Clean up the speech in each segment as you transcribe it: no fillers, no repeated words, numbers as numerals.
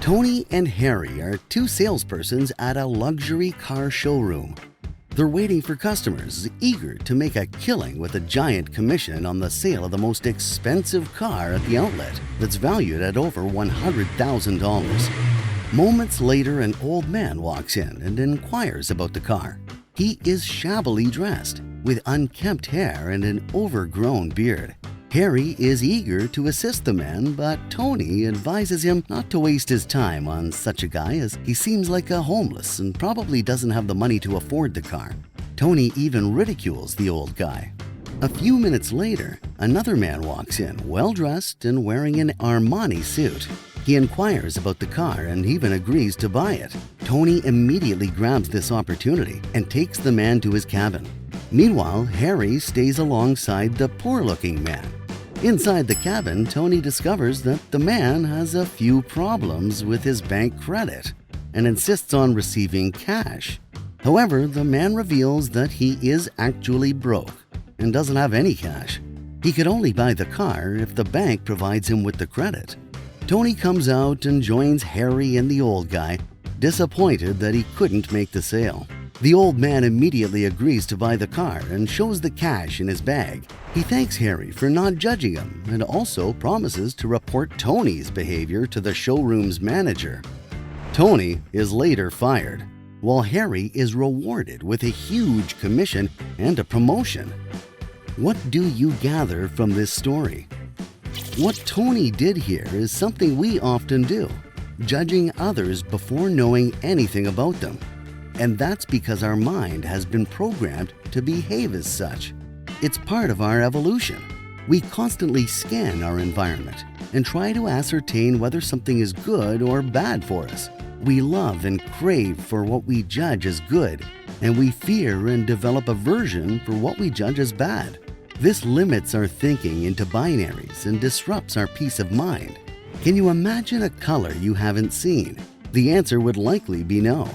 Tony and Harry are two salespersons at a luxury car showroom. They're waiting for customers, eager to make a killing with a giant commission on the sale of the most expensive car at the outlet that's valued at over $100,000. Moments later, an old man walks in and inquires about the car. He is shabbily dressed, with unkempt hair and an overgrown beard. Harry is eager to assist the man, but Tony advises him not to waste his time on such a guy, as he seems like a homeless and probably doesn't have the money to afford the car. Tony even ridicules the old guy. A few minutes later, another man walks in, well-dressed and wearing an Armani suit. He inquires about the car and even agrees to buy it. Tony immediately grabs this opportunity and takes the man to his cabin. Meanwhile, Harry stays alongside the poor-looking man. Inside the cabin, Tony discovers that the man has a few problems with his bank credit and insists on receiving cash. However, the man reveals that he is actually broke and doesn't have any cash. He could only buy the car if the bank provides him with the credit. Tony comes out and joins Harry and the old guy, disappointed that he couldn't make the sale. The old man immediately agrees to buy the car and shows the cash in his bag. He thanks Harry for not judging him and also promises to report Tony's behavior to the showroom's manager. Tony is later fired, while Harry is rewarded with a huge commission and a promotion. What do you gather from this story? What Tony did here is something we often do, judging others before knowing anything about them. And that's because our mind has been programmed to behave as such. It's part of our evolution. We constantly scan our environment and try to ascertain whether something is good or bad for us. We love and crave for what we judge as good, and we fear and develop aversion for what we judge as bad. This limits our thinking into binaries and disrupts our peace of mind. Can you imagine a color you haven't seen? The answer would likely be no.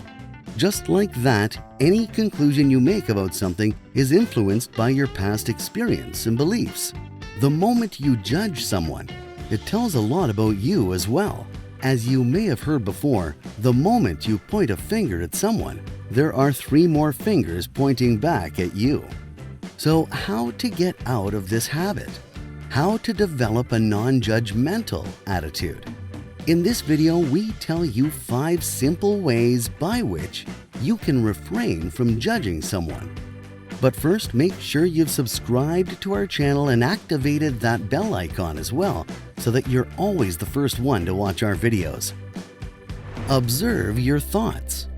Just like that, any conclusion you make about something is influenced by your past experience and beliefs. The moment you judge someone, it tells a lot about you as well. As you may have heard before, the moment you point a finger at someone, there are 3 more fingers pointing back at you. So how to get out of this habit? How to develop a non-judgmental attitude? In this video, we tell you 5 simple ways by which you can refrain from judging someone. But first, make sure you've subscribed to our channel and activated that bell icon as well, so that you're always the first one to watch our videos. Observe your thoughts.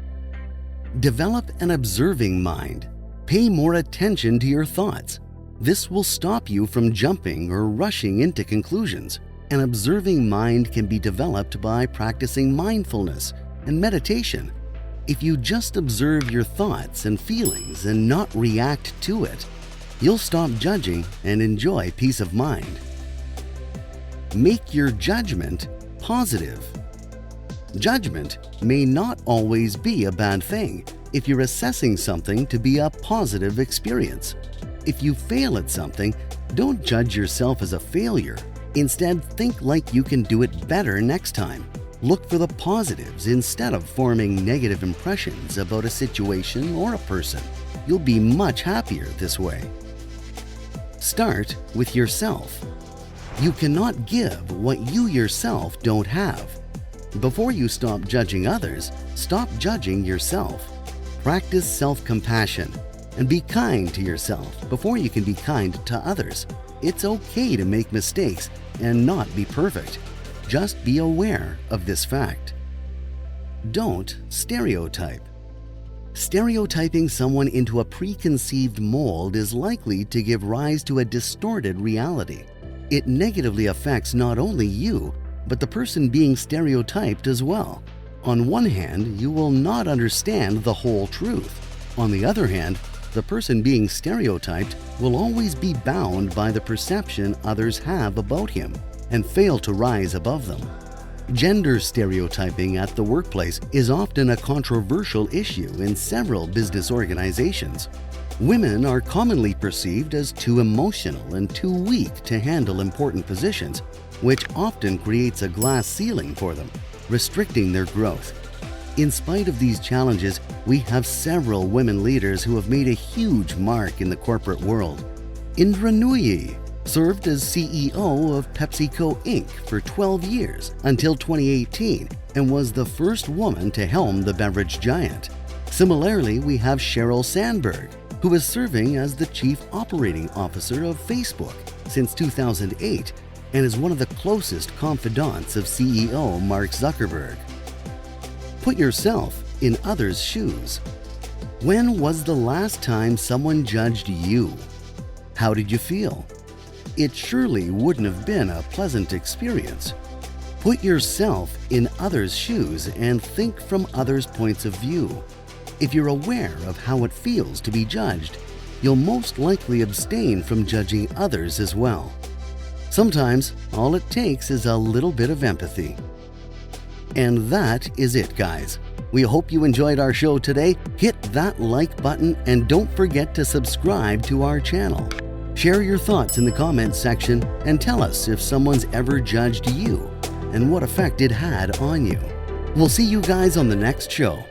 Develop an observing mind. Pay more attention to your thoughts. This will stop you from jumping or rushing into conclusions. An observing mind can be developed by practicing mindfulness and meditation. If you just observe your thoughts and feelings and not react to it, you'll stop judging and enjoy peace of mind. Make your judgment positive. Judgment may not always be a bad thing if you're assessing something to be a positive experience. If you fail at something, don't judge yourself as a failure. Instead, think like you can do it better next time. Look for the positives instead of forming negative impressions about a situation or a person. You'll be much happier this way. Start with yourself. You cannot give what you yourself don't have. Before you stop judging others, stop judging yourself. Practice self-compassion and be kind to yourself before you can be kind to others. It's okay to make mistakes and not be perfect. Just be aware of this fact. Don't stereotype. Stereotyping someone into a preconceived mold is likely to give rise to a distorted reality. It negatively affects not only you, but the person being stereotyped as well. On one hand, you will not understand the whole truth. On the other hand, the person being stereotyped will always be bound by the perception others have about him and fail to rise above them. Gender stereotyping at the workplace is often a controversial issue in several business organizations. Women are commonly perceived as too emotional and too weak to handle important positions, which often creates a glass ceiling for them, restricting their growth. In spite of these challenges, we have several women leaders who have made a huge mark in the corporate world. Indra Nooyi served as CEO of PepsiCo Inc. for 12 years until 2018 and was the first woman to helm the beverage giant. Similarly, we have Sheryl Sandberg, who is serving as the Chief Operating Officer of Facebook since 2008 and is one of the closest confidants of CEO Mark Zuckerberg. Put yourself in others' shoes. When was the last time someone judged you? How did you feel? It surely wouldn't have been a pleasant experience. Put yourself in others' shoes and think from others' points of view. If you're aware of how it feels to be judged, you'll most likely abstain from judging others as well. Sometimes, all it takes is a little bit of empathy. And that is it, guys. We hope you enjoyed our show today. Hit that like button and don't forget to subscribe to our channel. Share your thoughts in the comments section and tell us if someone's ever judged you and what effect it had on you. We'll see you guys on the next show.